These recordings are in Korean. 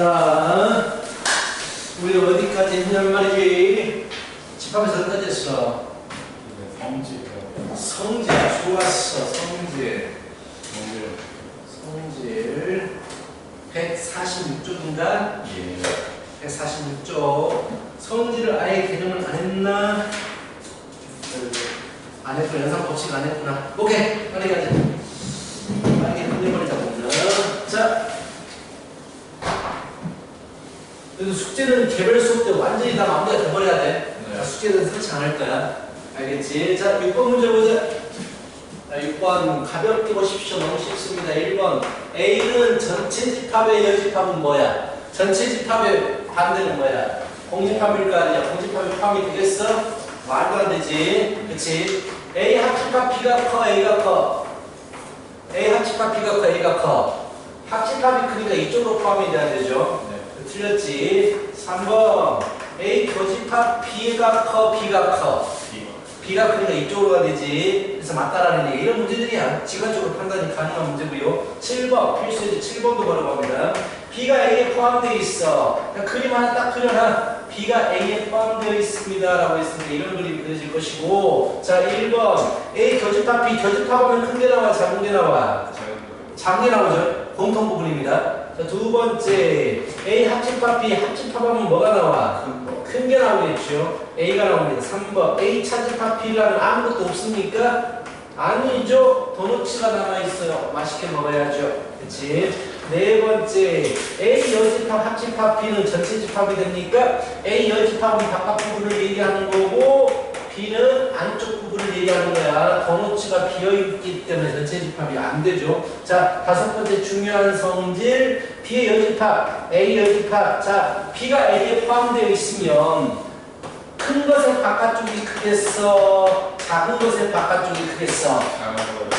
자, 우리 어디까지 했냐면 말이지. 집합에서 어디까지 했어? 성질. 성질. 좋았어. 성질. 146쪽인가? 예. 146쪽. 성질을 아예 개념을 안 했나? 안 했구나. 연산 법칙 안 했구나. 오케이. 빨리 가자. 빨리 끝내버리자, 오늘. 자. 그래도 숙제는 개별 수업 때 완전히 다 마무리가 돼버려야 돼. 네. 숙제는 설치 안 할 거야. 알겠지? 자, 6번 문제 보자. 자, 6번 가볍게 보십시오. 너무 쉽습니다. 1번 A는 전체 집합의 여집합은 뭐야? 전체 집합의 반대는 뭐야? 공집합일 거 아니야? 공집합이 포함이 되겠어? 말도 안 되지. 그치? A 합집합 B가 커, A가 커. A 합집합 B가 커, A가 커. 합집합이 크니까 이쪽으로 포함이 돼야 되죠? 네. 틀렸지. 3번 A 교집합 B가 커, B가 커. B가 크니까 이쪽으로 가야 되지. 그래서 맞다라는 얘기. 이런 문제들이야. 직관적으로 판단이 가능한 문제고요. 7번 필수이제 7번도 걸어봅니다. B가 A에 포함되어 있어. 그냥 그림 하나 딱 그려놔. B가 A에 포함되어 있습니다 라고 했으니까 이런 그림이 그려질 것이고. 자, 1번 A 교집합 B 교집합하면 큰 게 나와, 작은 게 나와? 작은 게 나오죠. 공통 부분입니다. 자, 두 번째 A 합집합 B 합집합하면 뭐가 나와? 큰 게 나오겠죠. A가 나옵니다. 3번 A 차집합 B라는 아무것도 없습니까? 아니죠. 도너츠가 남아있어요. 맛있게 먹어야죠. 그치? 네 번째 A 여집합 합집합 B는 전체 집합이 됩니까? A 여집합은 바깥 부분을 얘기하는 거고 B는 안쪽 부분을 얘기하는 거야. 도너츠가 비어있기 때문에 전체 집합이 안 되죠. 자, 다섯 번째 중요한 성질 B의 여집합, A 여집합. 자, B가 A에 포함되어 있으면 큰 것의 바깥쪽이 크겠어? 작은 것의 바깥쪽이 크겠어?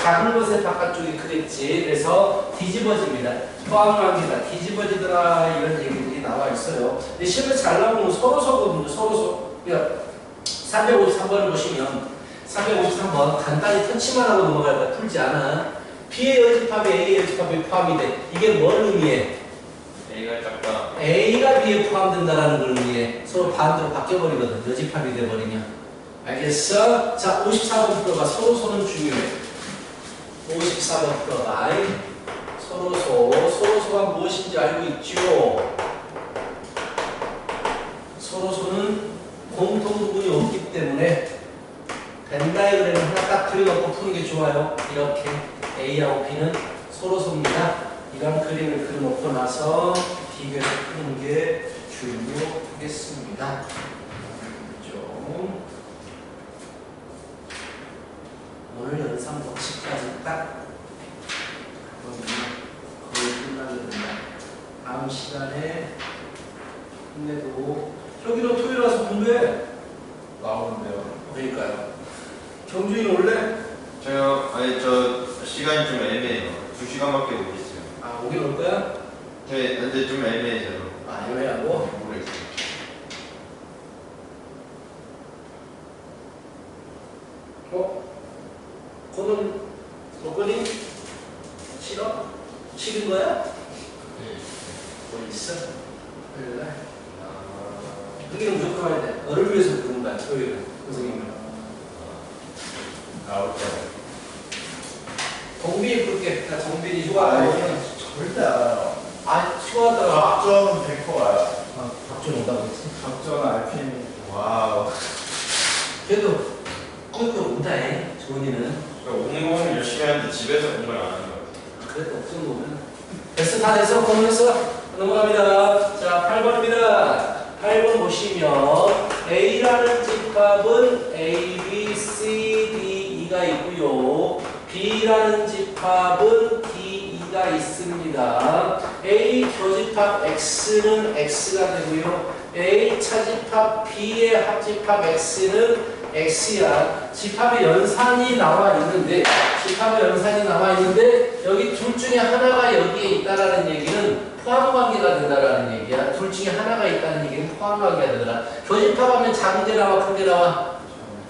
작은 것의 바깥쪽이 크겠지. 그래서 뒤집어집니다. 포함관계다. 뒤집어지더라. 이런 얘기들이 나와 있어요. 근데 시험에 잘 나오는 서로서거든요. 서로서. 그러니까 353번을 보시면 353번 간단히 터치만 하고 넘어갈 거야. 풀지 않아. B의 여집합에 A의 여집합이 포함이 돼. 이게 뭘 의미해? A가 작다. A가 B에 포함된다는 걸 의미해. 서로 반대로 바뀌어버리거든. 여집합이 돼버리면. 알겠어? 자, 54번 풀어봐. 서로서는 중요해. 54번 풀어봐. 서로서가 무엇인지 알고 있죠? 서로서는 공통 부분이 없기 때문에 벤 다이어그램을 하나 딱 그려놓고 푸는 게 좋아요. 이렇게 A하고 B는 서로서입니다. 이런 그림을 그려놓고 나서 비교해서 푸는 게 중요하겠습니다. 좀 오늘 연상 법칙까지 딱 거의 끝나게 된다. 다음 시간에 힘내도 저기로 토요일 와서 공부해. 나오는데요. 그러니까요. 경준이는 원래 저요? 아니 저 시간이 좀 애매해요. 2시간밖에 못 있어요. 아 오긴 올 거야? 네, 근데 좀 애매해져요. 아 애매하고? 모르겠어요. 그거는 조건이 싫어? 싫은 거야? 네. 뭐 있어? 토요일날? 여기는 무조건 와야 돼. 너를 위해서 그런 거야. 토요일은 선생님은. 나올 거예요. 정빈이 부를게. 나 정빈이 휴가하고 절대 안 와요. 아 휴가하다가 박전 100% 와요. 박준 온다고 했지. 박전 RPM. 와우. 그래도 꾸역꾸역 온다 해. 조은이는. 공부는 열심히 하는데 집에서 공부를 안 하는 것 같아요. 그래도 그 정도면 됐어. 다 됐어. 공부했어. 넘어갑니다. 자 8번입니다. 8번 보시면 A라는 집합은 A, B, C, D, E가 있고요. B라는 집합은 D, E가 있습니다. A 교집합 X는 X가 되고요. A 차집합 B의 합집합 X는 X야. 집합의 연산이 나와 있는데 여기 둘 중에 하나가 여기에 있다라는 얘기는 포함관계가 된다라는 얘기야. 둘 중에 하나가 있다는 얘기는 포함관계가 되더라. 교집합하면 작은 게 나와, 큰 게 나와?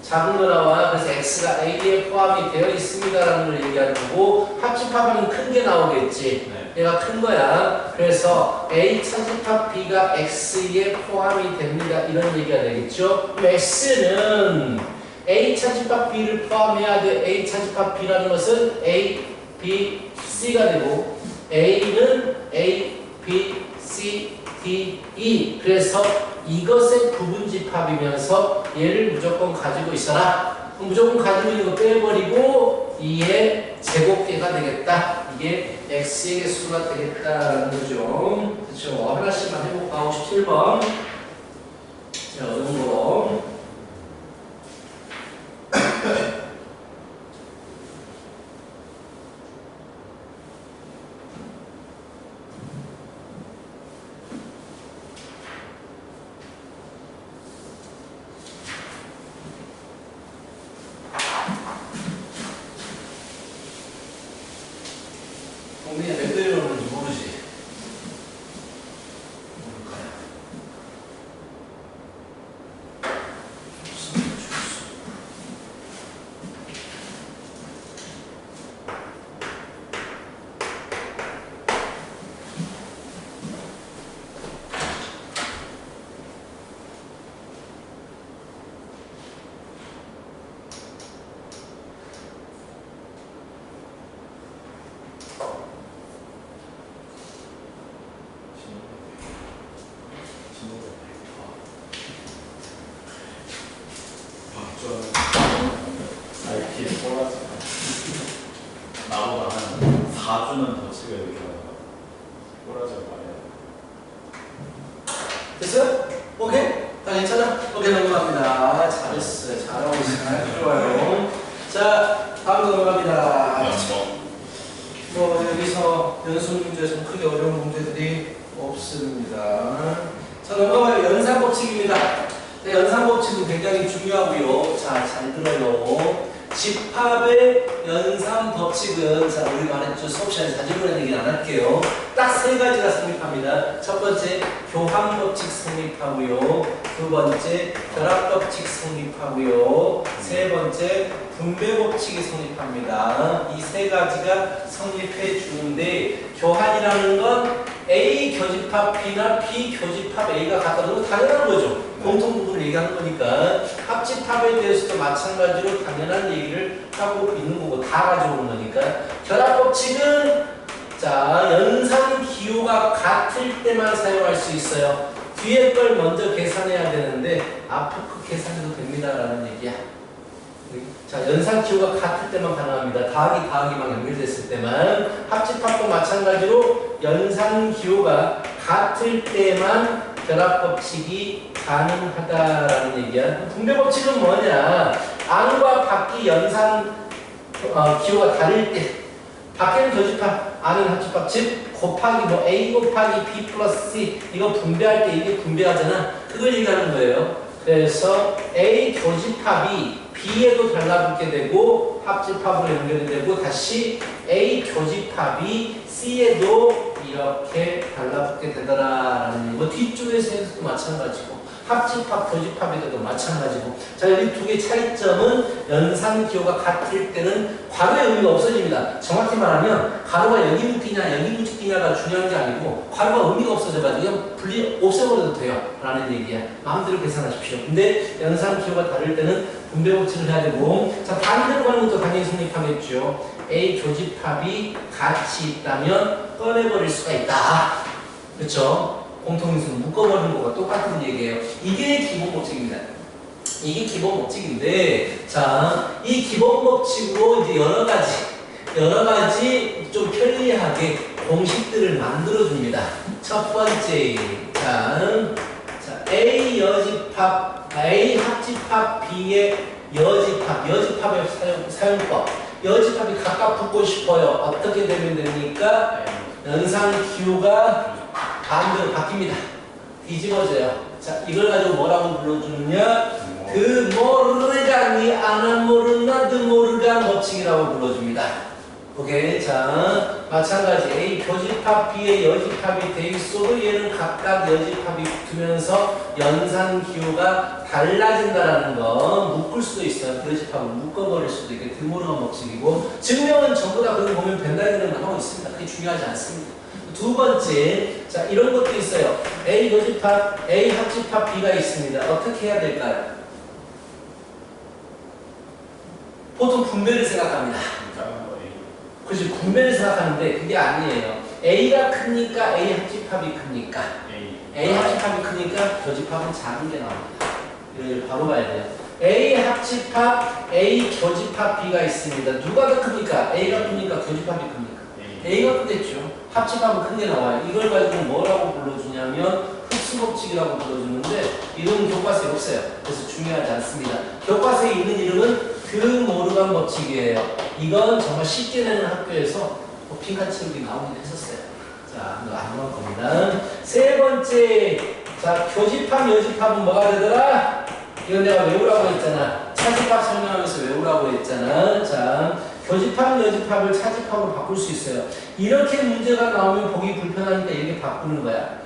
작은 거 나와. 그래서 X가 A에 포함이 되어 있습니다라는 걸 얘기하는 거고 합집합하면 큰 게 나오겠지. 네. 얘가 큰 거야. 그래서 A 차집합 B가 X에 포함이 됩니다. 이런 얘기가 되겠죠. X는 A 차집합 B를 포함해야 돼. A 차집합 B라는 것은 A, B, C가 되고 A는 A, B, C, D, E. 그래서 이것의 부분집합이면서 얘를 무조건 가지고 있어라. 무조건 가지고 있는 거 빼버리고 2의 제곱계가 되겠다. 이게 X의 개수가 되겠다라는 거죠. 그렇죠. 하나씩만 해볼까? 57번. 자, 어려운 거. 동민이 몇 대를 오는지 모르지? 모를까요? RP에 꼬라지. 나보다 한 4주는 더 치가 이렇게 나가. 꼬라지가 많아요. 됐어요? 오케이? 다 괜찮아? 오케이, 넘어갑니다. 잘했어요. 잘하고 있어요. 좋아요. 자, 다음 넘어갑니다. 뭐 여기서 연습 문제에서 크게 어려운 문제들이 없습니다. 자, 넘어가요. 연산법칙입니다. 네, 연산법칙은 굉장히 중요하고요. 자, 잘 들어요. 집합의 연산법칙은, 자, 우리 말했죠. 수업 시간에 자주보는 얘기는 안 할게요. 딱 세 가지가 성립합니다. 첫 번째, 교환법칙 성립하고요. 두 번째, 결합법칙 성립하고요. 세 번째, 분배법칙이 성립합니다. 이 세 가지가 성립해 주는데, 교환이라는 건 A 교집합 B나 B 교집합 A가 같다는 건 당연한 거죠. 공통 부분을 얘기하는 거니까. 합집합에 대해서도 마찬가지로 당연한 얘기를 하고 있는 거고, 다 가져오는 거니까. 결합법칙은, 자, 연산 기호가 같을 때만 사용할 수 있어요. 뒤에 걸 먼저 계산해야 되는데 앞에 거 계산해도 됩니다라는 얘기야. 자, 연산 기호가 같을 때만 가능합니다. 더하기만 연결됐을 때만. 합집합도 마찬가지로 연산 기호가 같을 때만 결합법칙이 가능하다라는 얘기야. 분배법칙은 뭐냐? 안과 밖이 연산 기호가 다를 때, 밖에는 교집합, 안은 합집합, 즉 곱하기 뭐 A 곱하기 B 플러스 C, 이거 분배할 때 이게 분배하잖아. 그걸 얘기하는 거예요. 그래서 A 교집합이 B에도 달라붙게 되고 합집합으로 연결이 되고, 다시 A 교집합이 C에도 이렇게 달라붙게 되더라라는 얘기. 뭐 뒤쪽에서도 마찬가지고 합집합, 교집합에도 마찬가지고. 자, 여기 두 개의 차이점은 연산 기호가 같을 때는 괄호의 의미가 없어집니다. 정확히 말하면 가로가 여기 묶이냐 여기 묶이냐가 중요한 게 아니고 괄호가 의미가 없어져가지고 그냥 분리 없애버려도 돼요 라는 얘기야. 마음대로 계산하십시오. 근데 연산 기호가 다를 때는 분배법칙을 해야 되고, 자, 반대로 가는 것도 당연히 성립하겠죠. A 교집합이 같이 있다면 꺼내버릴 수가 있다. 그렇죠? 공통인수는 묶어버리는 거가 똑같은 얘기예요. 이게 기본 법칙입니다. 이게 기본 법칙인데, 자, 이 기본 법칙으로 이제 여러 가지 좀 편리하게 공식들을 만들어줍니다. 첫 번째, 자, A 여집합, A 합집합 B의 여집합의 사용법. 여집합이 각각 붙고 싶어요. 어떻게 되면 됩니까? 연산 기호가 반대로 바뀝니다. 뒤집어져요. 자, 이걸 가지고 뭐라고 불러주느냐? 그 모르가니 아나 모르나 드 모르가 법칙이라고 불러줍니다. 오케이. 자, 마찬가지 A 교집합 B의 여집합이 돼 있어도 얘는 각각 여집합이 붙으면서 연산 기호가 달라진다라는 거. 묶을 수도 있어요. 여집합을 묶어버릴 수도 있게 드모르간 법칙이고, 증명은 전부 다 그걸 보면 된다는 걸 하고 있습니다. 그게 중요하지 않습니다. 두 번째, 자 이런 것도 있어요. A 교집합, A 합집합 B가 있습니다. 어떻게 해야 될까요? 보통 분배를 생각합니다. 그렇지, 분배를 생각하는데 그게 아니에요. A가 크니까 A 합집합이 크니까 A 합집합이 크니까 교집합은 작은 게 나옵니다. 이걸 바로 봐야 돼요. A 합집합, A 교집합 B가 있습니다. 누가 더 큽니까? A가 크니까 교집합이 큽니까? A가 크겠죠. 합집합은 큰 게 나와요. 이걸 가지고 뭐라고 불러주냐면 흡수법칙이라고 불러주는데 이런 교과서에 없어요. 그래서 중요하지 않습니다. 교과서에 있는 이름은 드 모르간 법칙이에요. 이건 정말 쉽게 내는 학교에서 빈칸 채우기 나오긴 했었어요. 자, 이거 안 나올 겁니다. 세 번째, 자 교집합, 여집합은 뭐가 되더라? 이건 내가 외우라고 했잖아. 차집합 설명하면서 외우라고 했잖아. 자, 교집합, 여집합을 차집합으로 바꿀 수 있어요. 이렇게 문제가 나오면 보기 불편하니까 이렇게 바꾸는 거야.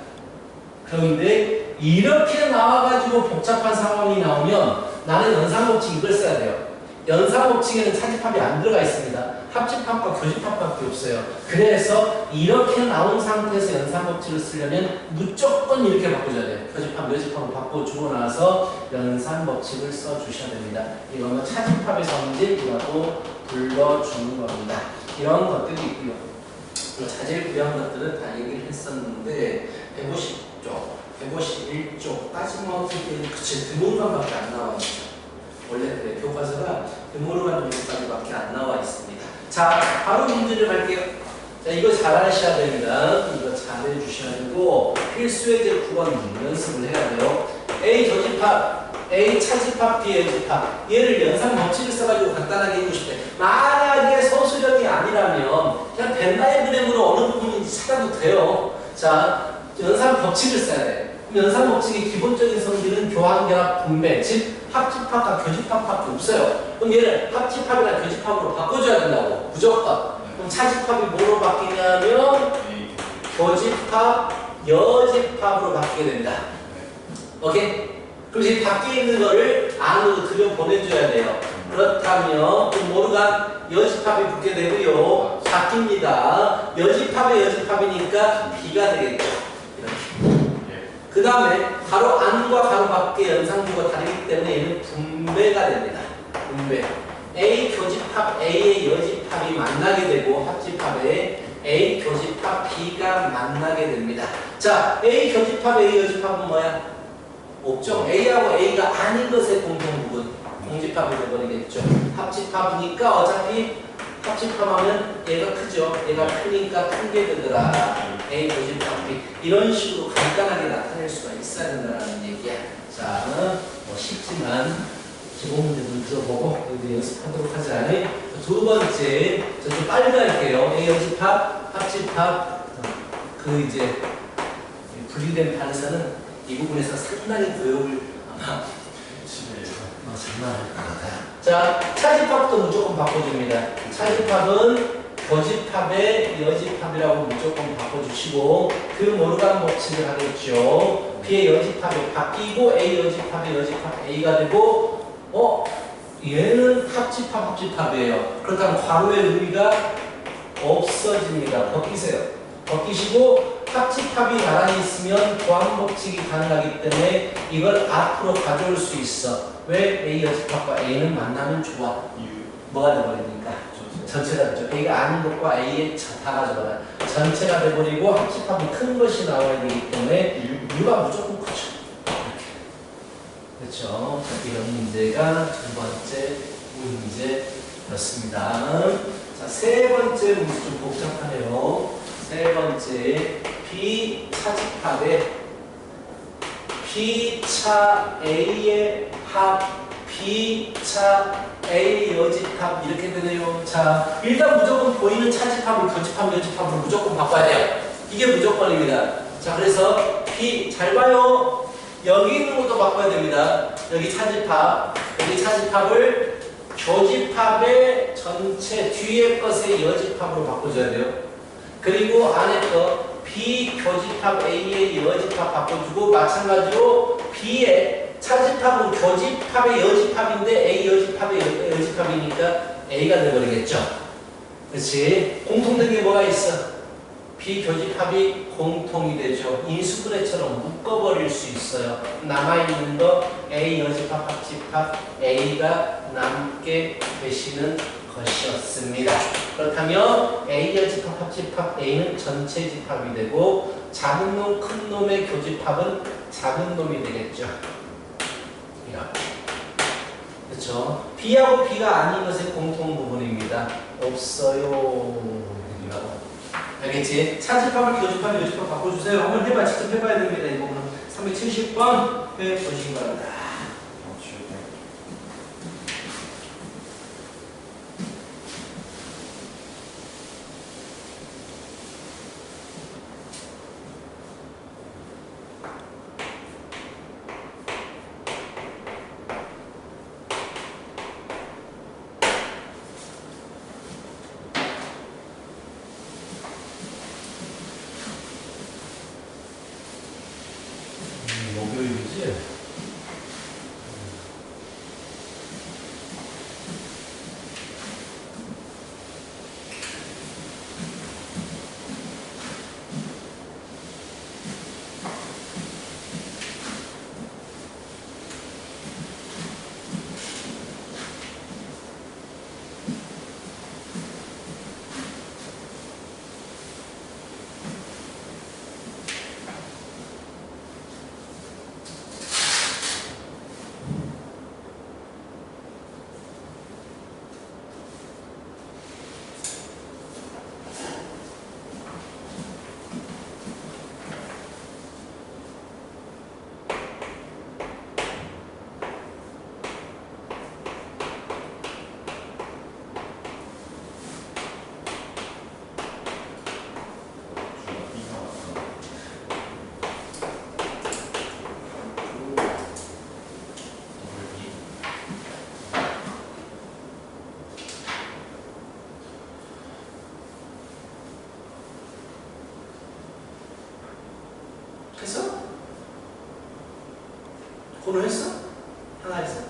그런데 이렇게 나와가지고 복잡한 상황이 나오면 나는 연산법칙 이걸 써야 돼요. 연산법칙에는 차집합이 안 들어가 있습니다. 합집합과 교집합밖에 없어요. 그래서 이렇게 나온 상태에서 연산법칙을 쓰려면 무조건 이렇게 바꿔줘야 돼요. 교집합, 여집합으로 바꿔주고 나서 연산법칙을 써주셔야 됩니다. 이거는 차집합에서 문제라고 불러주는 겁니다. 이런 것들이 있고요. 자제를 구한 것들은 다 얘기를 했었는데 150쪽, 151쪽까지 그치 드문간밖에 안 나와 있죠. 원래 그래 교과서가 드문간 정도까지밖에 안 나와 있습니다. 자, 바로 문제를 갈게요. 자, 이거 잘 하셔야 됩니다. 이거 잘 해주셔야 되고 필수의 제 9번 연습을 해야 돼요. A 교집합, A 차집합, B 여집합. 얘를 연산 법칙을 써가지고 간단하게 해주고 싶대. 만약에 소수령이 아니라면 그냥 벤 다이어그램으로 어느 부분인지 찾아도 돼요. 자, 연산 법칙을 써야 돼. 연산 법칙의 기본적인 성질은 교환결합 분배, 즉 합집합과 교집합밖에 없어요. 그럼 얘를 합집합이나 교집합으로 바꿔줘야 된다고. 무조건. 그럼 차집합이 뭐로 바뀌냐면 교집합, 여집합으로 바뀌게 됩니다. 오케이? 그럼 이제 밖에 있는 거를 안으로 들여 보내줘야 돼요. 그렇다면 모르간 여집합이 붙게 되고요. 바뀝니다. 여집합의 여집합이니까 B가 되겠죠. 그 다음에 가로 안과 가로 밖의 연산구가 다르기 때문에 얘는 분배가 됩니다. 분배. A 교집합 A의 여집합이 만나게 되고 합집합에 A 교집합 B가 만나게 됩니다. 자, A 교집합 A 여집합은 뭐야? 없죠. A하고 A가 아닌 것의 공통부분. 공집합이 되버리겠죠. 합집합이니까 어차피 합집합하면 얘가 크죠. 얘가 크니까 큰 게 되더라. A 교집합 B. 이런 식으로 간단하게 나타낼 수가 있어야 된다는 얘기야. 자, 뭐 쉽지만 기본 문제 좀 들어보고 여기 연습하도록 하자. 두 번째, 저 좀 빨리 갈게요. A 여집합, 합집합. 그 이제 분리된 반사는 이 부분에서 상당히 교육을 아마 장난 아닐 것 같아요. 자, 차집합도 무조건 바꿔줍니다. 차집합은 교집합의 여집합이라고 무조건 바꿔주시고 그 모르간 법칙을 하겠죠. B의 여집합이 바뀌고 A 여집합의 여집합 A가 되고 얘는 합집합이에요. 그렇다면 괄호의 의미가 없어집니다. 벗기세요. 벗기시고 합집합이 나란히 있으면 교환법칙이 가능하기 때문에 이걸 앞으로 가져올 수 있어. 왜? A 여집합과 A는 만나면 좋아. 뭐가 돼버리니까? 전체가 되죠. A가 아닌 것과 A의 다 가져가요. 전체가 돼버리고 합집합이 큰 것이 나와야 되기 때문에 U가 무조건 크죠. 이렇게. 그렇죠. 이런 문제가 두 번째 문제였습니다. 자, 세 번째 문제 좀 복잡하네요. 세 번째, B 차집합에 B 차 A의 합, B 차 A 여집합 이렇게 되네요. 자, 일단 무조건 보이는 차집합을 교집합, 여집합으로 무조건 바꿔야 돼요. 이게 무조건입니다. 자, 그래서 B 잘 봐요. 여기 있는 것도 바꿔야 됩니다. 여기 차집합, 여기 차집합을 교집합의 전체 뒤에 것의 여집합으로 바꿔줘야 돼요. 그리고 안에 거 B 교집합 A의 여집합 바꿔주고 마찬가지로 B의 차집합은 교집합의 여집합인데 A 여집합의 여집합이니까 A가 돼버리겠죠. 그렇지? 공통된 게 뭐가 있어? 비교집합이 공통이 되죠. 인수분해처럼 묶어버릴 수 있어요. 남아있는 거 A 여집합 합집합 A가 남게 되시는 것이었습니다. 그렇다면 A 여집합 합집합 A는 전체 집합이 되고 작은 놈 큰 놈의 교집합은 작은 놈이 되겠죠. 이렇게. 그렇죠? B하고 B가 아닌 것의 공통 부분입니다. 없어요. 알겠지? 차집합을 교집합, 요집합 바꿔주세요. 한번 해봐. 직접 해봐야 됩니다. 이 부분은 370번 해보시기 바랍니다. 목요일이지? 했어? 코너 했어? 하나 했어?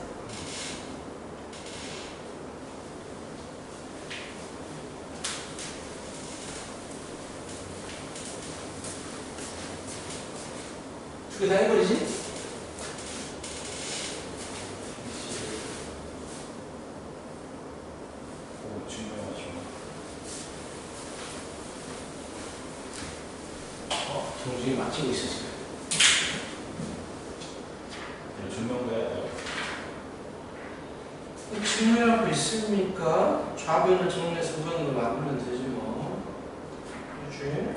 두 개 다 해버리지? 정신이 맞추고 있었어요. 증명도 해야 돼요. 증명하고 있으니까 좌변을 정리해서 우변으로 만들면 되지 뭐. 그렇지?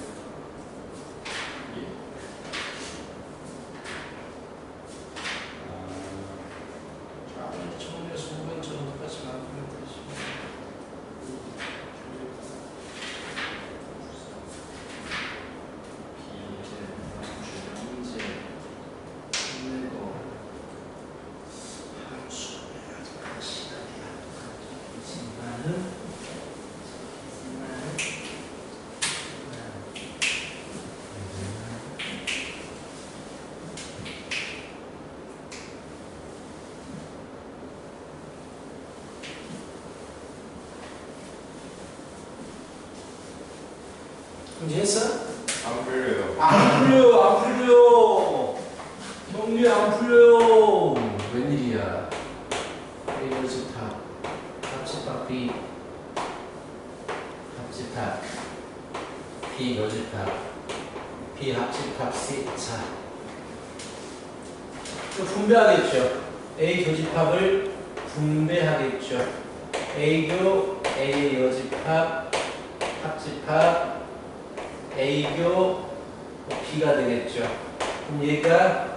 좌변을 정리해서 우변처럼 똑같이 만들면 되지. 이제 했어? 안 풀려요. 안 풀려요, 안 풀려요. 정리 안 풀려요. 웬일이야? A 여집합, 합집합 B, 합집합 B 여집합, B 합집합 C. 자, 분배하겠죠. A 교집합을 분배하겠죠. A교, A 여집합, 합집합 A교 B가 되겠죠. 그럼 얘가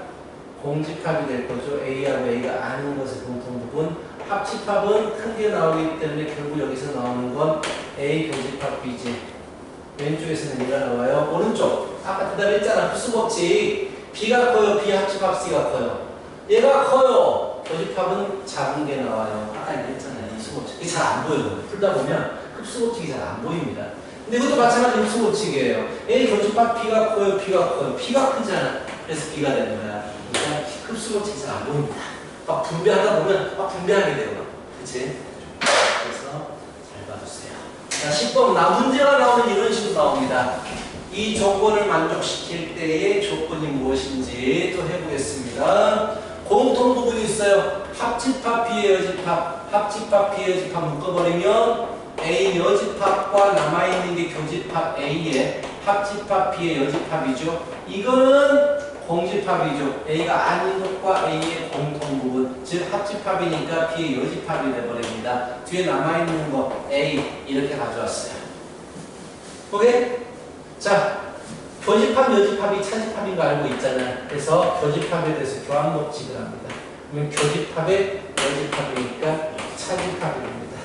공집합이 될 거죠. A하고 A가 아닌 것의 공통 부분. 합집합은 큰 게 나오기 때문에 결국 여기서 나오는 건 A 교집합 B지. 왼쪽에서는 얘가 나와요. 오른쪽. 아까 대답했잖아. 수법칙. B가 커요. B 합집합 C가 커요. 얘가 커요. 교집합은 작은 게 나와요. 아까 얘기했잖아요. 이 수법칙. 이게 잘 안 보여요. 풀다 보면 흡수법칙이 잘 안 보입니다. 근데 이것도 마찬가지로 흡수법칙이에요. A 교집합 B가 커요. B가 커요. B가 크잖아. 그래서 B가 되는 거야. 그러니까 흡수법칙이 잘 안 보입니다. 막 분배하다 보면 막 분배하게 돼요. 그치? 그래서 잘 봐주세요. 자, 10번 문제가 나오면 이런 식으로 나옵니다. 이 조건을 만족시킬 때의 조건이 무엇인지 또 해보겠습니다. 공통 부분이 있어요. 합집합, 비여집합, 합집합, 비여집합 묶어버리면 A 여집합과 남아있는 게 교집합 A의 합집합, B의 여집합이죠. 이거는 공집합이죠. A가 아닌 것과 A의 공통 부분, 즉 합집합이니까 B의 여집합이 되버립니다. 뒤에 남아있는 거 A 이렇게 가져왔어요. 오케이? 자, 교집합, 여집합이 차집합인 거 알고 있잖아요. 그래서 교집합에 대해서 교환 법칙을 합니다. 그러면 교집합의 여집합이니까 차집합이 됩니다.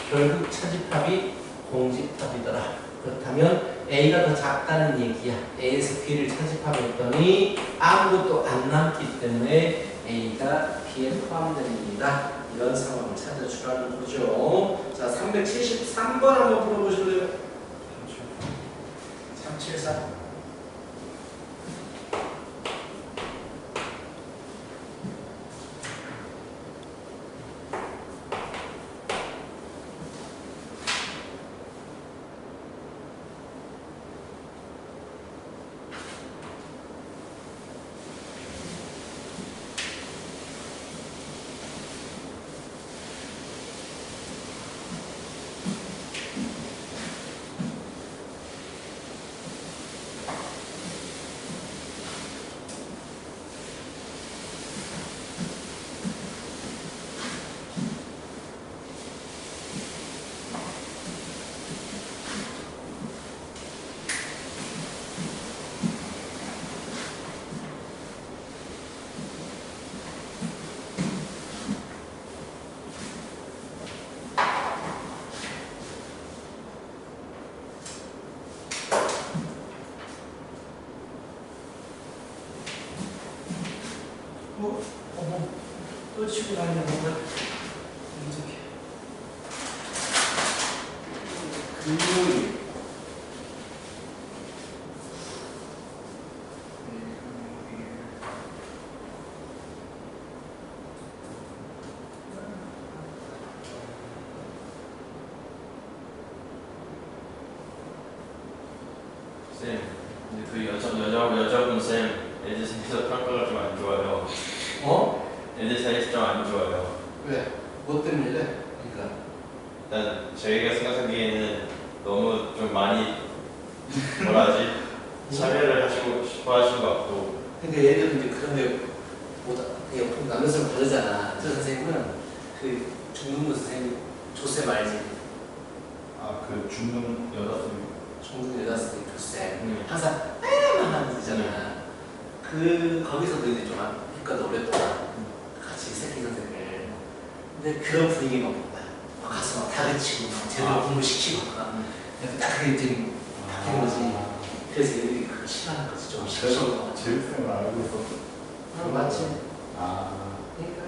결국 차집합이 공집합이더라. 그렇다면 A가 더 작다는 얘기야. A에서 B를 차집합했더니 아무것도 안 남기 때문에 A가 B에 포함됩니다. 이런 상황을 찾아주라는 거죠. 자, 373번 한번 풀어보실래요? 374. 또 치고 다니는 건가? 이렇게. 금요일. 쌤, 근데 그 여자분 쌤 애들 사이에서 평가가 좀 안 좋아요. 어? 애들 사이에서 좀 안 좋아요. 왜? 뭐 때문에? 그러니까. 일단 저희가 생각하기에는 너무 좀 많이 뭐라 하지? 차별을 하시고 싶어 하신 것 같고. 그러니까 얘들은 이제 그런 게 보다 옆으로 남의 사람 다르잖아. 저 선생님은 그 중등부 선생님 조쌤 알지? 아그 중등 여자분. 중등 여자 선생님 조쌤. 항상 하는 거잖아. 그 거기서도 이제 좀 빛과 어렸다. 같이 새끼 선생님을. 근데 그런 분위기만 본다. 막 가서 막 다그치고 막 제대로 공부시키고 막 딱 그게 되는 거지. 그래서 얘들이 그걸 싫어하는 거지. 좀 싫어. 제육쌤을 알고 있었어. 맞지. 아. 그러니까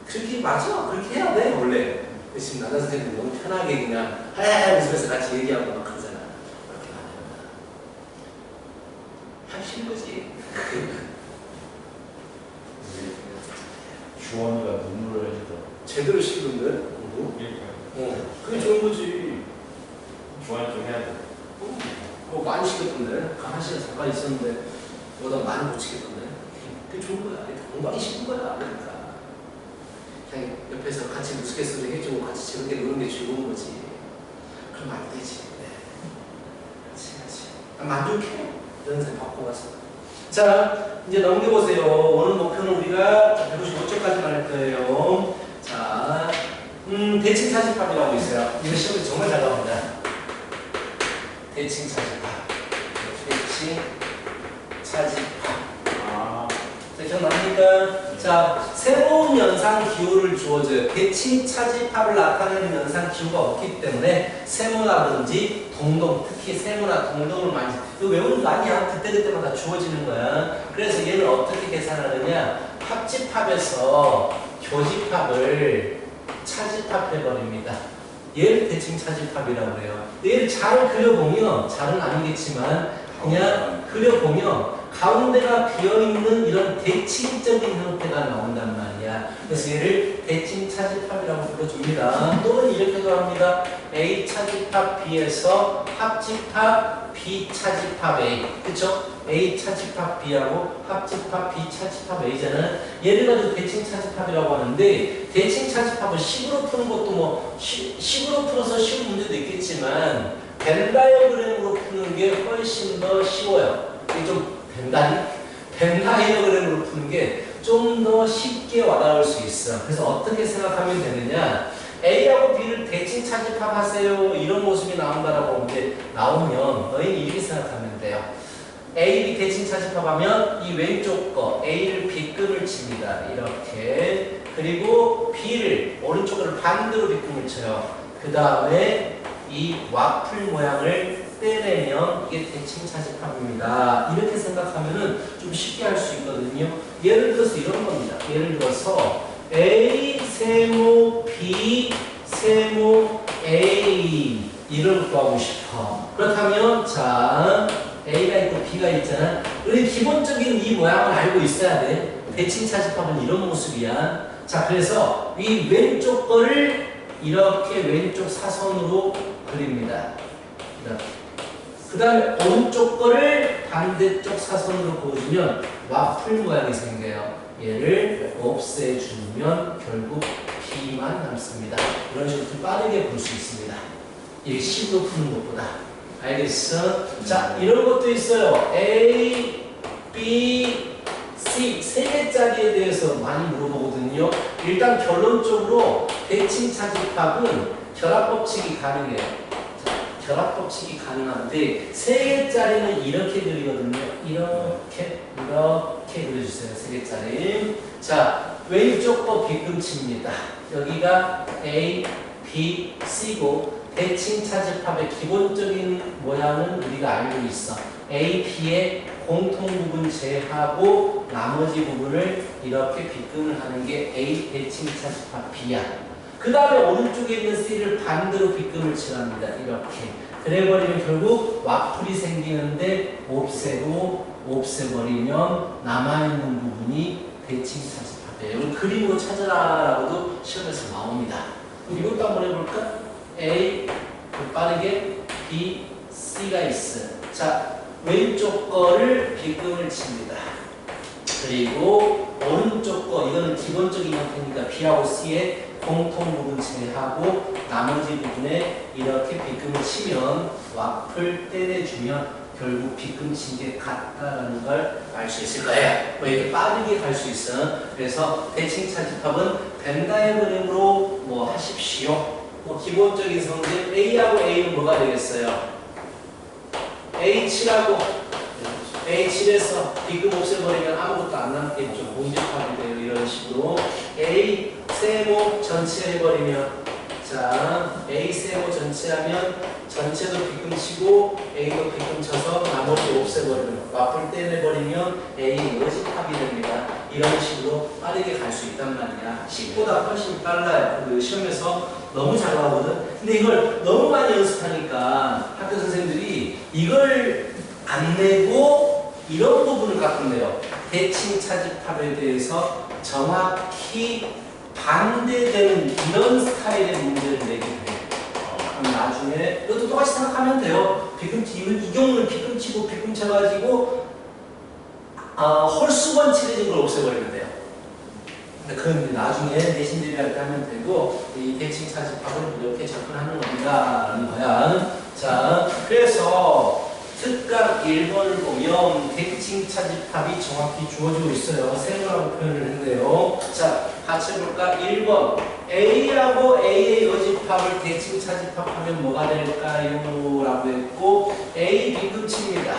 그렇게 맞아. 그렇게 해야 돼 원래. 지금 남자 선생님이 너무 편하게 그냥 하야하야 웃으면서 같이 얘기하고 막 그러잖아. 그렇게 하는 거야. 하기 싫은 거지. 주원이가 눈물을 해주더라고. 제대로 시키던데 공부? 그러니까요. 그게 좋은 거지. 좋아요 좀 해야 돼. 그거 많이 시켰던데. 한 시간 잠깐 있었는데 보다 많이 못 시켰던데. 그게 좋은 거야. 공부하기 싫은 거야. 그러니까 그냥 옆에서 같이 우스갯소리 해주고 같이 즐겁게 노는 게 즐거운 거지. 그러면 안 되지. 네. 그렇지. 만족해. 이런 생각 받고 가서. 자, 이제 넘겨보세요. 오늘 목표는 우리가 155쪽까지만 할 거예요. 자, 대칭 차집합이라고 있어요. 이거 시험에 정말 잘 나옵니다. 대칭 차집합. 대칭 차집합. 아. 자, 기억납니까? 자, 새로운 연산 기호를 주어줘요. 대칭 차집합을 나타내는 연산 기호가 없기 때문에 세모라든지 동동, 특히 세모나 동동을 많이 이거 외우는 거 아니야. 그때그때마다 주어지는 거야. 그래서 얘를 어떻게 계산하느냐? 합집합에서 교집합을 차집합해버립니다. 얘를 대칭 차집합이라고 해요. 얘를 잘 그려보면 잘은 아니겠지만 그냥 그려보면 가운데가 비어있는 이런 대칭적인 형태가 나온단 말이야. 그래서 얘를 대칭 차집합이라고 불러줍니다. 또는 이렇게도 합니다. A 차집합 B에서 합집합 B 차집합 A. 그쵸? A 차집합 B하고 합집합 B 차집합 A잖아. 얘를 가지고 대칭 차집합이라고 하는데, 대칭 차집합을 식으로 푸는 것도 뭐 식으로 풀어서 쉬운 문제도 있겠지만 벤 다이어그램으로 푸는 게 훨씬 더 쉬워요. 이게 좀 벤 다이어그램으로 푸는 게 좀 더 쉽게 와닿을 수 있어. 그래서 어떻게 생각하면 되느냐? A하고 B를 대칭 차집합하세요. 이런 모습이 나온다라고 하는데, 나오면 너희는 이렇게 생각하면 돼요. A, B 대칭 차집합하면 이 왼쪽 거 A를 B급을 칩니다. 이렇게. 그리고 B를 오른쪽 거를 반대로 B급을 쳐요. 그 다음에 이 와플 모양을 떼내면 이게 대칭 차집합입니다. 이렇게 생각하면은 좀 쉽게 할 수 있거든요. 예를 들어서 이런 겁니다. 예를 들어서 A 세모 B 세모 A 이를 구하고 싶어. 그렇다면 자 A가 있고 B가 있잖아. 우리 기본적인 이 모양을 알고 있어야 돼. 대칭 차집합은 이런 모습이야. 자, 그래서 이 왼쪽 거를 이렇게 왼쪽 사선으로 그립니다. 이렇게. 그 다음에 오른쪽 거를 반대쪽 사선으로 그어주면 와플 모양이 생겨요. 얘를 없애주면 결국 B만 남습니다. 이런 식으로 좀 빠르게 볼 수 있습니다. 이 식으로 푸는 것보다. 알겠어? 자, 이런 것도 있어요. A, B, C 세 개짜리에 대해서 많이 물어보거든요. 일단 결론적으로 대칭 차집합은 결합법칙이 가능해요. 결합법칙이 가능한데 세 개짜리는 이렇게 그리거든요. 이렇게 그려주세요. 세 개짜리. 자, 왼쪽 거 B금치입니다. 여기가 A, B, C고 대칭 차집합의 기본적인 모양은 우리가 알고 있어. A, B의 공통 부분 제하고 나머지 부분을 이렇게 B금을 하는 게 A 대칭 차집합 B야. 그 다음에 오른쪽에 있는 C를 반대로 B금을 칠합니다. 이렇게. 그래버리면 결국 와플이 생기는데 없애버리면 남아있는 부분이 대칭 차집합이에요. 이걸 그림으로 찾으라라고도 시험에서 나옵니다. 그럼 이것도 한번 해볼까? A, 빠르게 B, C가 있어. 자, 왼쪽 거를 B금을 칩니다. 그리고 오른쪽 거, 이거는 기본적인 형태니까 B하고 C의 공통 부분 제하고 나머지 부분에 이렇게 B금을 치면 와플 떼내주면 결국 B금 친 게 같다라는 걸 알 수 있을 거예요. 뭐 이렇게 빠르게 갈 수 있어. 그래서 대칭 차집합은 벤 다이어그램으로 뭐 하십시오. 뭐 기본적인 성질 A하고 A는 뭐가 되겠어요? A7하고 A7에서 B금 없애버리면 아무것도 안 남겠죠. 공집합이 돼요. 이런 식으로 A 세모 전체 해버리면 자 A 세모 전체 하면 전체도 B금 치고 A도 B금 쳐서 나머지 없애버리면 와플 떼내버리면 A 여집합이 됩니다. 이런 식으로 빠르게 갈 수 있단 말이야. 식보다 훨씬 빨라요. 그 시험에서 너무 잘 나오거든. 근데 이걸 너무 많이 연습하니까 학교 선생님들이 이걸 안 내고 이런 부분을 가끔 내요. 대칭 차집합에 대해서 정확히 반대되는 이런 스타일의 문제를 내게 돼요. 그럼 나중에 이것도 똑같이 생각하면 돼요. 이 경우는 B금 치고 B금 쳐가지고 홀수건 칠해진 걸 없애버리면 돼요. 그건 나중에 내신 대비할 때 하면 되고 이 대칭 차집합을 이렇게 접근하는 겁니다라는 거야. 자, 그래서 특강 1번을 보면 대칭 차집합이 정확히 주어지고 있어요. 세모라고 표현을 했네요. 자, 같이 해볼까? 1번 A하고 A의 여집합을 대칭 차집합하면 뭐가 될까요? 라고 했고 A B금 칩니다.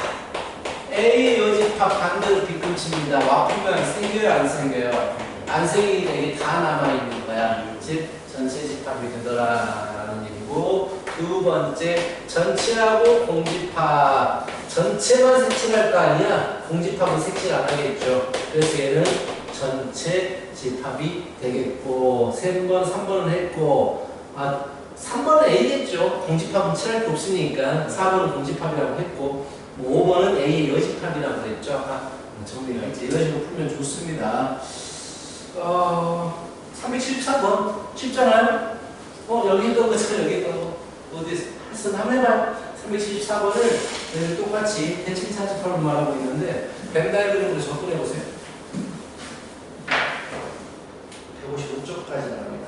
A의 여집합 반대로 B금 칩니다. 와플면 생겨요? 안 생겨요? 안 생기니까 이게 다 남아있는 거야. 즉 전체 집합이 되더라라는 얘기고, 두 번째 전체하고 공집합 전체만 색칠할 거 아니야. 공집합은 색칠 안 하겠죠. 그래서 얘는 전체 집합이 되겠고, 3번 3번은 했고 3번은 A겠죠. 공집합은 칠할 게 없으니까 4번은 공집합이라고 했고, 뭐 5번은 A의 여집합이라고 그랬죠. 아까 정리가 이제 이런 식으로 풀면 좋습니다. 374번 쉽잖아요. 여기 했던 것처럼 여기 했던 거 어디 했었나 한번 해봐요. 374번을 똑같이 대칭 사집합을 말하고 있는데 벤 다이어그램으로 접근해보세요. 155쪽까지 나갑니다.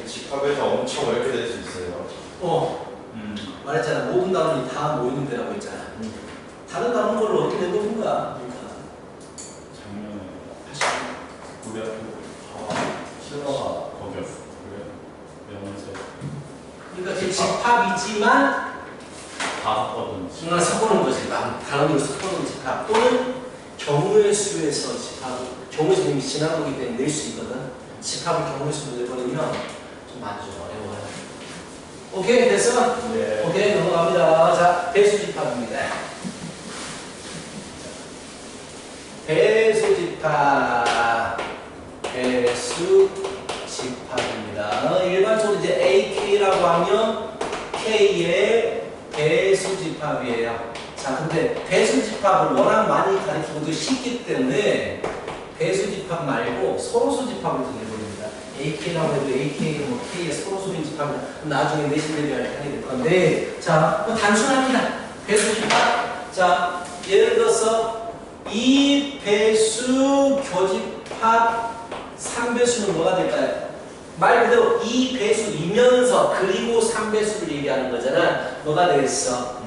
집합에서 엄청 어렵게 될 수 있어요. 말했잖아. 모든 단원이 다 모이는 데라고 했잖아. 다른 단원 걸로 어떻게 내보는 거야? 작년에 89학 실러가 거기였어. 그래 영어에서 그러니까 그 집합이지만 다 섞거든. 정말 섞어놓은 거지. 단원으로 섞어놓은 집합 또는 경우의 수에서 집합. 경우의 수 이미 지난 거기 때문에 낼 수 있거든. 집합을 경우의 수로 내버리면 좀 많이 좀 어려워요. 오케이 됐어? 네. 오케이 넘어갑니다. 자 배수집합입니다. 배수집합 배수집합입니다. 일반적으로 이제 AK라고 하면 K의 배수집합이에요. 자 근데 배수집합을 워낙 많이 가르치고도 쉽기 때문에 배수집합 말고 서로수집합을 정해버립니다. AK라고 해도 AK, 뭐 K의 서로수인 집합이다. 나중에 내신 대비할 때 하게 될 건데, 자, 단순합니다. 배수집합. 자, 예를 들어서 이 배수 교집합 3배수는 뭐가 될까요? 말 그대로 이 배수이면서 그리고 3배수를 얘기하는 거잖아. 뭐가 되겠어?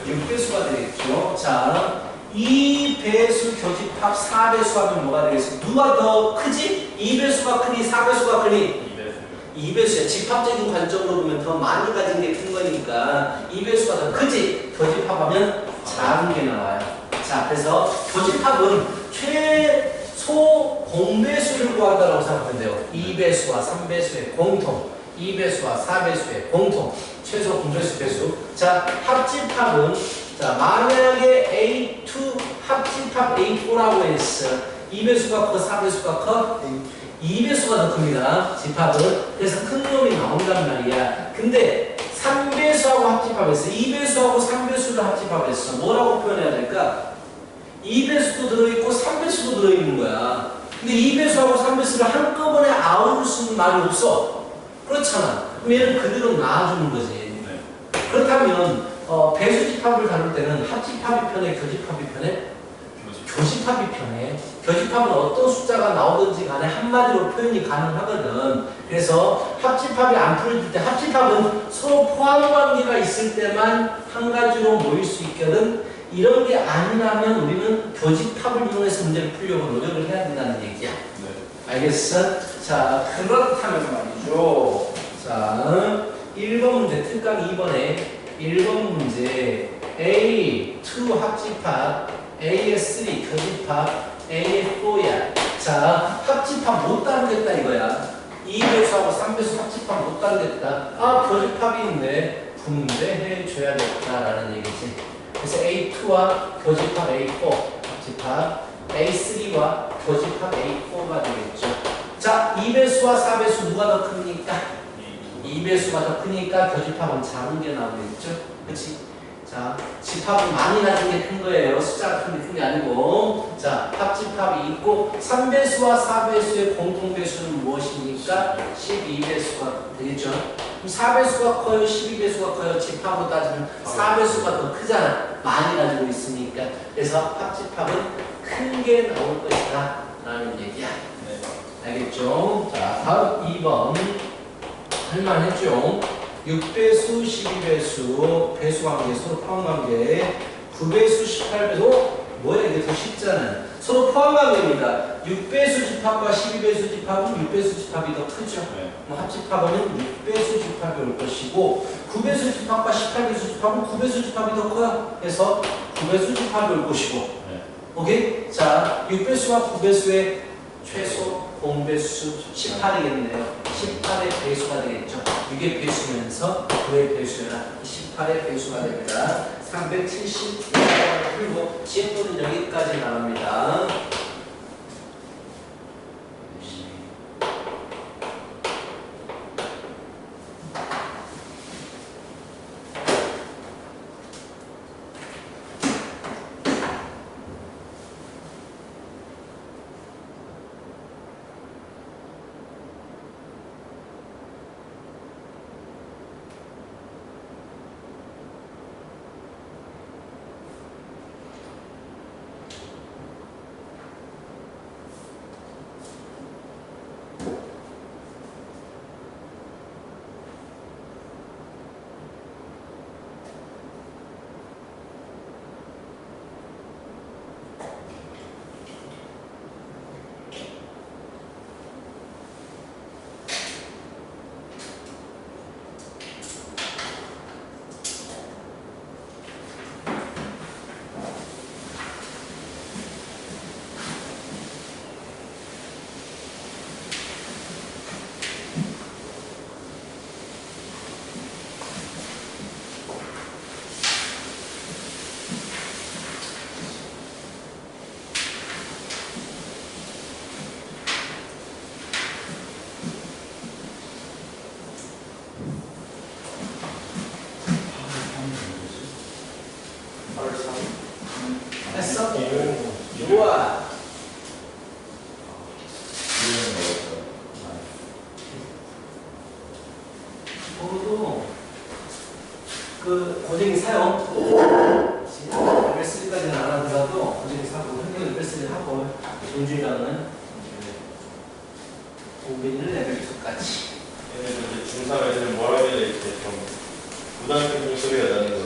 6배수가 되겠죠. 자, 이 배수 교집합 4배수 하면 뭐가 되겠어? 누가 더 크지? 2배수가 크니 4배수가 크니? 2배수야. 집합적인 관점으로 보면 더 많이 가진 게 큰 거니까 2배수가 더 크지? 교집합하면 작은 게 나와요. 자, 그래서 교집합은 최소 공배수를 구한다고 생각하면 돼요. 2배수와 3배수의 공통, 2배수와 4배수의 공통, 최소 공배수 배수. 자, 합집합은 자, 만약에 A2 합집합 A4라고 했어. 2배수가 커, 4배수가 커? 2배수가 더 큽니다. 집합은. 그래서 큰 놈이 나온단 말이야. 근데 3배수하고 합집합했어. 2배수하고 3배수를 합집합했어. 뭐라고 표현해야 될까? 2배수도 들어있고 3배수도 들어있는 거야. 근데 2배수하고 3배수를 한꺼번에 아우를 쓰는 말이 없어. 그렇잖아. 그럼 얘는 그대로 놔주는 거지. 네. 그렇다면 배수집합을 다룰 때는 합집합이 편해, 교집합이 편해? 교집합이 편해. 교집합은 어떤 숫자가 나오든지 간에 한마디로 표현이 가능하거든. 그래서 합집합이 안 풀어질 때 합집합은 서로 포함관계가 있을 때만 한 가지로 모일 수 있거든. 이런 게 아니라면 우리는 교집합을 이용해서 문제를 풀려고 노력을 해야 된다는 얘기야. 네. 알겠어? 자, 그렇다면 말이죠. 자, 1번 문제 특강 2번에 1번 문제 A2 합집합 AS3 교집합 AF4야. 자, 합집합 못 다루겠다 이거야. 2배수하고 3배수 합집합 못 다루겠다. 교집합이 있네. 분배해줘야겠다라는 얘기지. 그래서 A2와 교집합 A4 합집합 A3와 교집합 A4가 되겠죠. 자, 2배수와 4배수 누가 더 크니까? 2배수가 더 크니까 교집합은 작은 게 나오겠죠. 그치? 자, 집합은 많이 가진 게 큰 거예요. 숫자가 큰 게 아니고. 자, 합집합이 있고 3배수와 4배수의 공통배수는 무엇입니까? 12배수가 되겠죠. 그럼 4배수가 커요? 12배수가 커요? 집합으로 따지면 4배수가 더 크잖아. 많이 가지고 있으니까. 그래서 합집합은 큰 게 나올 것이다 라는 얘기야. 네. 알겠죠? 자, 다음 2번 할만했죠? 6배수, 12배수, 배수관계, 서로 포함관계, 9배수, 18배수, 뭐야 이게 더 쉽잖아요. 서로 포함관계입니다. 6배수 집합과 12배수 집합은 6배수 집합이 더 크죠. 네. 합집합은 6배수 집합이 올 것이고 9배수 집합과 18배수 집합은 9배수 집합이 더 커요. 그래서 9배수 집합이 올 것이고 네. 오케이? 자, 6배수와 9배수의 최소 공배수 18이겠네요. 18의 배수가 되겠죠. 이게 배수면서 9의 배수라 18의 배수가 됩니다. 370 그리고 지혜분은 여기까지 나갑니다. 했어? 좋아. 저도 그 고쟁이 사용 레벨3까지는 안 하더라도 고쟁이 사고 현재 레벨3 하고 동준이랑은 공빈이는 레벨 2까지. 얘네들 이제 중3 애들은 뭐라 해야 될지 좀 부담스러운 소리가 나는